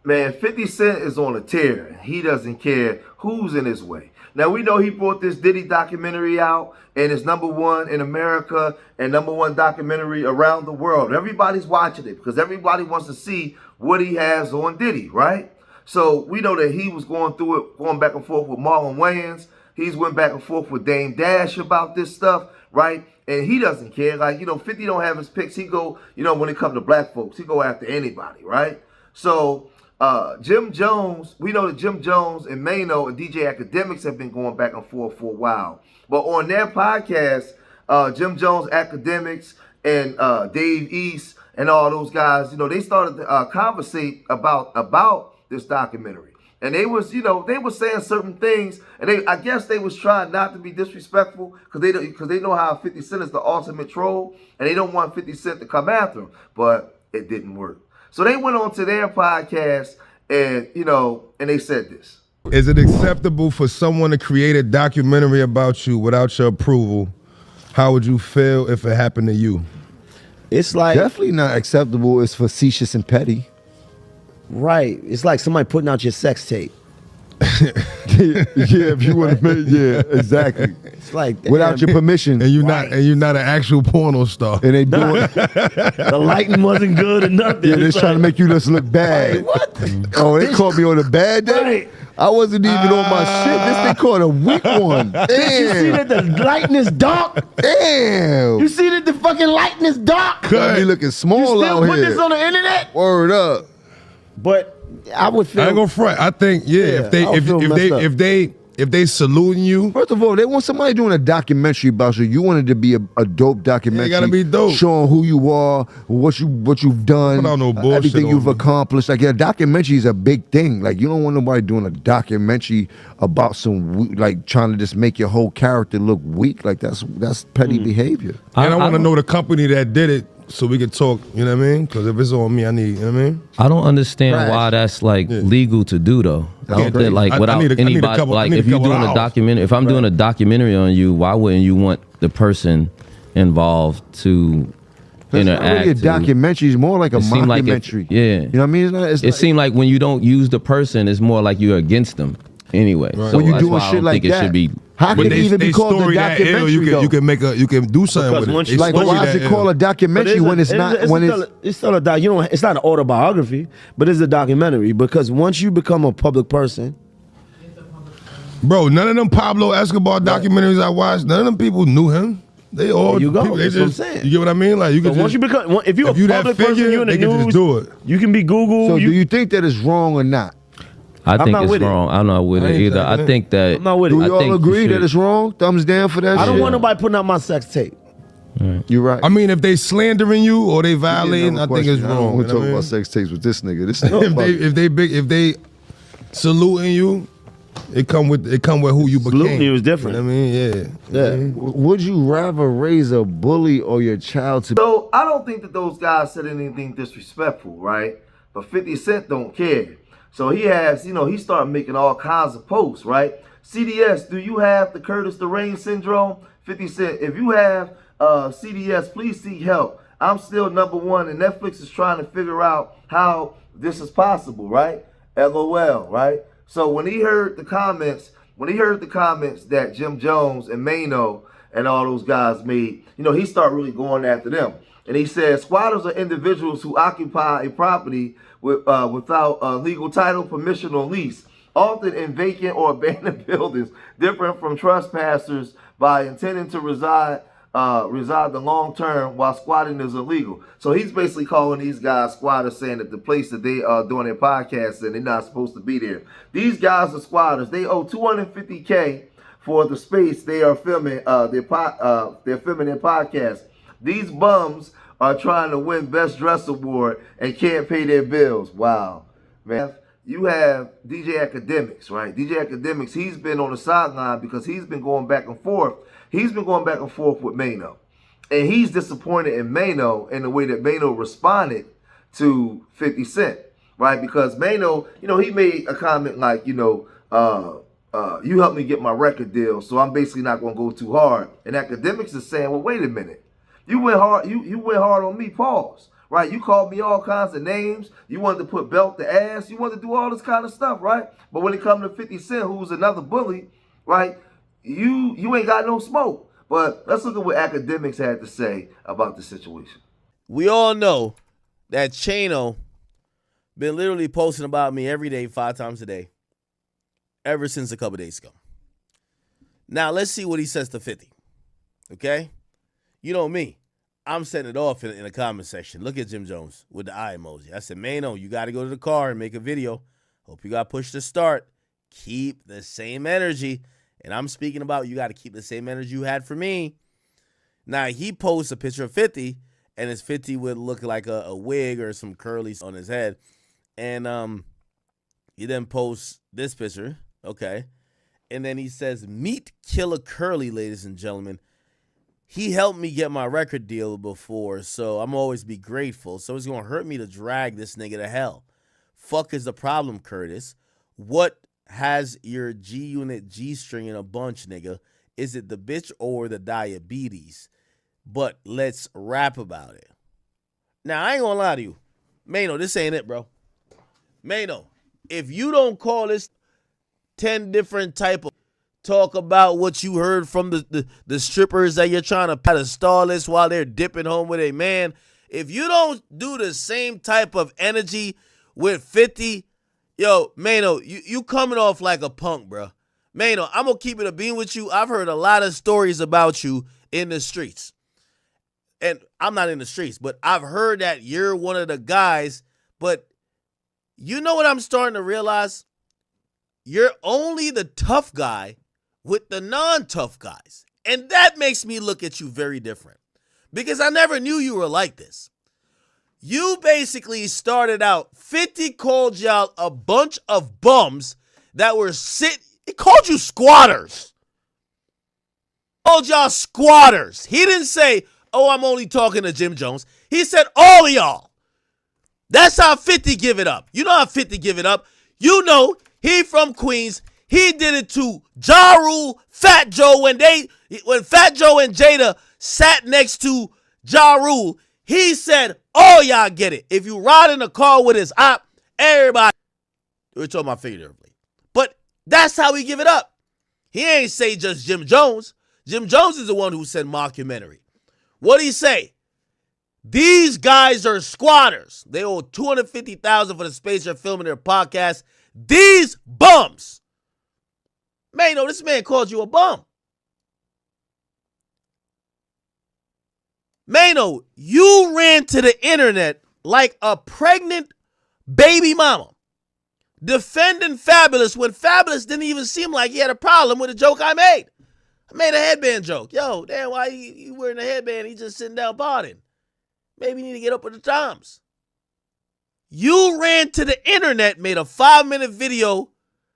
Man, 50 Cent is on a tear. He doesn't care who's in his way. Now, we know he brought this Diddy documentary out, and it's #1 in America and #1 documentary around the world. Everybody's watching it because everybody wants to see what he has on Diddy, right? So we know that he was going through it, going back and forth with Marlon Wayans. He's went back and forth with Dame Dash about this stuff, right? And he doesn't care. Like, 50 don't have his picks. He go, when it comes to black folks, he go after anybody, right? So Jim Jones, we know that Jim Jones and Maino and DJ Akademiks have been going back and forth for a while. But on their podcast, Jim Jones, Akademiks, and Dave East and all those guys, they started to conversate about this documentary. And they was, they were saying certain things, and I guess they was trying not to be disrespectful because they know how 50 Cent is the ultimate troll, and they don't want 50 Cent to come after him. But it didn't work. So they went on to their podcast and, and they said this. Is it acceptable for someone to create a documentary about you without your approval? How would you feel if it happened to you? It's like definitely not acceptable. It's facetious and petty. Right. It's like somebody putting out your sex tape. Yeah, if you want to make, yeah, exactly. It's like, damn. Without your permission. And you're not an actual porno star. And they doing the lighting wasn't good or nothing. Yeah, they're trying to make you just look bad. Like, what? Oh, they caught me on a bad day? Right. I wasn't even on my shit. This thing caught a weak one. Damn. You see that the lighting is dark? Damn. You see that the fucking lighting is dark? Got me looking small out here. You still put this on the internet? Word up. But I would feel. I ain't gonna front. I think if they saluting you. First of all, they want somebody doing a documentary about you. You want it to be a dope documentary. Yeah, it gotta be dope. Showing who you are, what you've done, Put out no bullshit everything you've on me. accomplished. Like, a documentary is a big thing. Like, you don't want nobody doing a documentary about like trying to just make your whole character look weak. Like, that's petty behavior. And I want to know the company that did it so we can talk, you know what I mean? Because if it's on me, I need, you know what I mean? I don't understand why that's like legal to do though. I don't think like without anybody, like if you're doing a documentary, if I'm doing a documentary on you, why wouldn't you want the person involved to interact? It's not really a documentary, it's more like a mockumentary. Yeah. You know what I mean? It seemed like when you don't use the person, it's more like you're against them anyway. Right. So When you that's doing why I shit don't like think that, it should be. how can it even be called a documentary? You can do something with it. Like, why is it called a documentary when it's not? It's still a it's not an autobiography, but it's a documentary because once you become a public person. Bro, none of them Pablo Escobar documentaries I watched, none of them people knew him. They all There you go. people, they That's what I'm just, saying. You get what I mean? Like, you can once you become, if you're a that public person, figure, you're in the they can news, just do it. you can be Google. So do you think that it's wrong or not? I think not it's with it. wrong. I'm not with I it ain't either. taking I it. think that. I'm not with it. Do we I all think you agree that should. it's wrong? Thumbs down for that I shit? don't want nobody putting out my sex tape. You're right. I mean, if they slandering you or they violating, I think it's I don't wrong. want You to know talk what I about mean? sex tapes with this nigga. This nigga if they saluting you, it come with who you became. Saluting you is different. You know what I mean? Yeah. Would you rather raise a bully or your child to? So I don't think that those guys said anything disrespectful, right? But 50 Cent don't care. So he has, he started making all kinds of posts, right? CDS, do you have the Curtis Lorraine syndrome? 50 Cent, if you have CDS, please seek help. I'm still #1 and Netflix is trying to figure out how this is possible, right? LOL, right? So when he heard the comments that Jim Jones and Maino and all those guys made, he started really going after them. And he said, squatters are individuals who occupy a property without a legal title, permission, or lease, often in vacant or abandoned buildings, different from trespassers by intending to reside the long term while squatting is illegal. So he's basically calling these guys squatters, saying that the place that they are doing their podcasts and they're not supposed to be there. These guys are squatters. They owe $250K for the space they are filming their podcast. These bums are trying to win Best Dress Award and can't pay their bills. Wow, man. You have DJ Akademiks, right? DJ Akademiks, he's been on the sideline because he's been going back and forth. He's been going back and forth with Maino. And he's disappointed in Maino in the way that Maino responded to 50 Cent, right? Because Maino, he made a comment like, you helped me get my record deal, so I'm basically not going to go too hard. And Akademiks is saying, well, wait a minute. You went hard. You went hard on me. Pause. right? You called me all kinds of names. You wanted to put belt to ass. You wanted to do all this kind of stuff, right? But when it comes to 50 Cent, who's another bully, right? You ain't got no smoke. But let's look at what Akademiks had to say about the situation. We all know that Chano been literally posting about me every day, 5 times a day, ever since a couple days ago. Now, let's see what he says to 50, okay? You know me. I'm setting it off in the comment section. Look at Jim Jones with the eye emoji. I said, Maino, you got to go to the car and make a video. Hope you got pushed to start. Keep the same energy. And I'm speaking about you got to keep the same energy you had for me. Now, he posts a picture of 50, and his 50 would look like a wig or some curlies on his head. And he then posts this picture, okay? And then he says, meet Killer Curly, ladies and gentlemen. He helped me get my record deal before, so I'm always be grateful. So it's going to hurt me to drag this nigga to hell. Fuck is the problem, Curtis? What has your G-Unit G-string in a bunch, nigga? Is it the bitch or the diabetes? But let's rap about it. Now, I ain't going to lie to you. Maino, this ain't it, bro. Maino, if you don't call this 10 different type of talk about what you heard from the strippers that you're trying to pedestal this while they're dipping home with a man, if you don't do the same type of energy with 50, yo, Maino, you coming off like a punk, bro. Maino, I'm going to keep it a bean with you. I've heard a lot of stories about you in the streets. And I'm not in the streets, but I've heard that you're one of the guys. But you know what I'm starting to realize? You're only the tough guy with the non-tough guys. And that makes me look at you very different. Because I never knew you were like this. You basically started out, 50 called y'all a bunch of bums that were he called you squatters. Called y'all squatters. He didn't say, oh, I'm only talking to Jim Jones. He said all of y'all. That's how 50 give it up. You know how 50 give it up. You know he from Queens. He did it to Ja Rule, Fat Joe, when Fat Joe and Jada sat next to Ja Rule, he said, oh, y'all get it. If you ride in a car with his op, everybody, we're talking about figuratively. But that's how he give it up. He ain't say just Jim Jones. Jim Jones is the one who said mockumentary. What'd he say? These guys are squatters. They owe $250,000 for the space they're filming their podcast. These bums. Maino, this man called you a bum. Maino, you ran to the internet like a pregnant baby mama, defending Fabulous when Fabulous didn't even seem like he had a problem with a joke I made. I made a headband joke. Yo, damn, why you wearing a headband? He just sitting down partying. Maybe you need to get up with the times. You ran to the internet, made a 5-minute video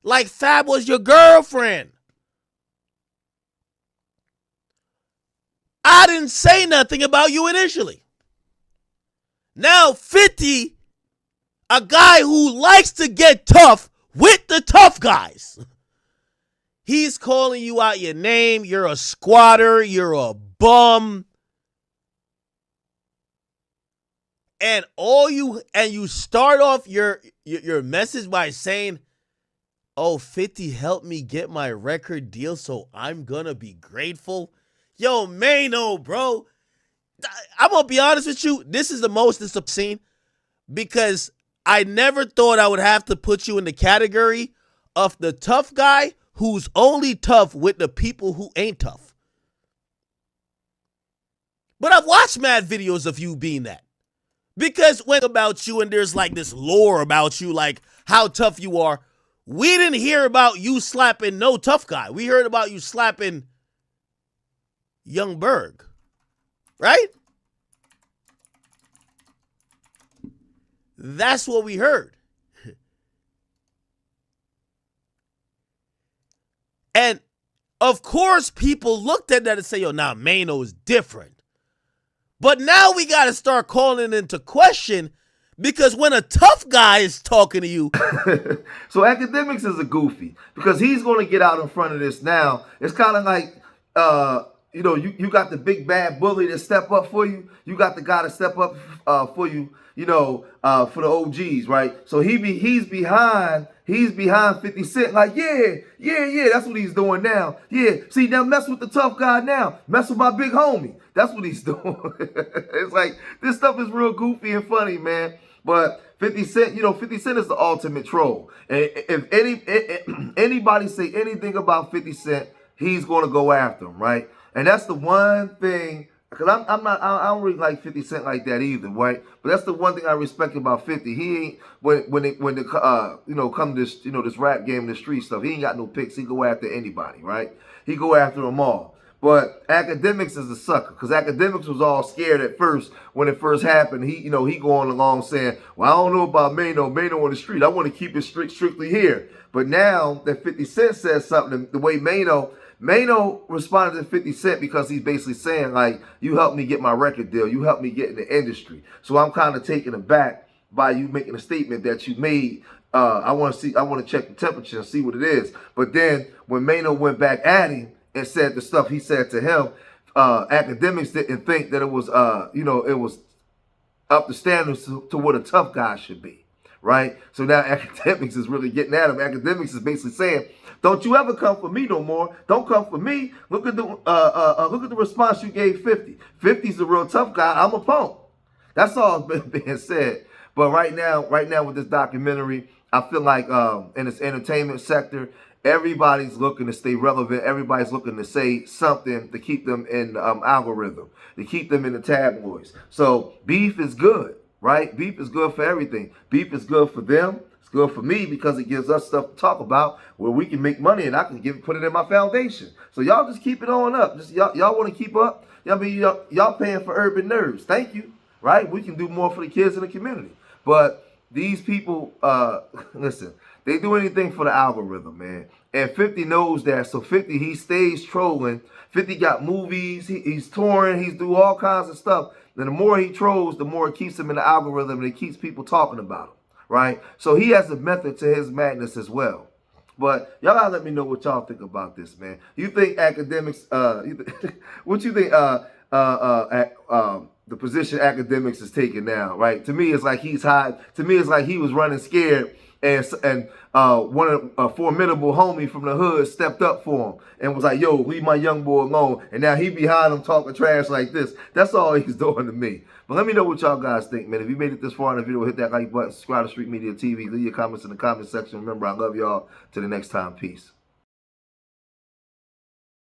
like Fab was your girlfriend. I didn't say nothing about you initially. Now 50, a guy who likes to get tough with the tough guys. He's calling you out your name. You're a squatter. You're a bum. And you start off your message by saying, oh, 50 helped me get my record deal, so I'm gonna be grateful. Yo, Maino, bro. I'm gonna be honest with you. This is the most obscene because I never thought I would have to put you in the category of the tough guy who's only tough with the people who ain't tough. But I've watched mad videos of you being that. Because when about you and there's like this lore about you, like how tough you are, we didn't hear about you slapping no tough guy. We heard about you slapping Young Berg, right? That's what we heard. And of course, people looked at that and say, yo, nah, Maino is different. But now we got to start calling it into question because when a tough guy is talking to you. So Akademiks is a goofy because he's going to get out in front of this now. It's kind of like you know, you got the big bad bully that step up for you. You got the guy to step up for you, you know, for the OGs, right? So he's behind 50 Cent, like, yeah, that's what he's doing now. Yeah, see, now mess with the tough guy now. Mess with my big homie. That's what he's doing. It's like, this stuff is real goofy and funny, man. But 50 Cent, you know, 50 Cent is the ultimate troll. And if anybody say anything about 50 Cent, he's going to go after him, right? And that's the one thing, because I don't really like 50 Cent like that either, right? But that's the one thing I respect about 50. He ain't, when the you know, come this, you know, this rap game, this street stuff, he ain't got no picks. He go after anybody, right? He go after them all. But Akademiks is a sucker, because Akademiks was all scared at first when it first happened. He going along saying, well, I don't know about Maino on the street. I want to keep it strictly here. But now that 50 Cent says something, the way Maino responded to 50 Cent, because he's basically saying, like, you helped me get my record deal. You helped me get in the industry. So I'm kind of taken aback by you making a statement that you made. I want to check the temperature and see what it is. But then when Maino went back at him and said the stuff he said to him, Akademiks didn't think that it was, you know, it was up to standards to what a tough guy should be, right? So now Akademiks is really getting at him. Akademiks is basically saying, don't you ever come for me no more. Don't come for me. Look at the response you gave 50. 50's a real tough guy. I'm a punk. That's all being said. But right now with this documentary, I feel like in this entertainment sector, everybody's looking to stay relevant. Everybody's looking to say something to keep them in the algorithm, to keep them in the tabloids. So beef is good, right? Beef is good for everything. Beef is good for them. It's good for me because it gives us stuff to talk about where we can make money, and I can put it in my foundation. So y'all just keep it on up. Just y'all want to keep up. Y'all paying for Urban Nerds. Thank you, right? We can do more for the kids in the community. But these people, listen, they do anything for the algorithm, man. And 50 knows that. So 50, he stays trolling. 50 got movies. He's touring. He's doing all kinds of stuff. And the more he trolls, the more it keeps him in the algorithm, and it keeps people talking about him, right? So he has a method to his madness as well. But y'all gotta let me know what y'all think about this, man. You think Akademiks, what you think the position Akademiks is taking now, right? To me, it's like he's high. To me, it's like he was running scared, and one of a formidable homie from the hood stepped up for him and was like, yo, leave my young boy alone. And now he behind him talking trash like this. That's all he's doing to me. But let me know what y'all guys think, man. If you made it this far in the video, hit that like button, subscribe to Street Media TV, leave your comments in the comment section. Remember, I love y'all. Till the next time, peace.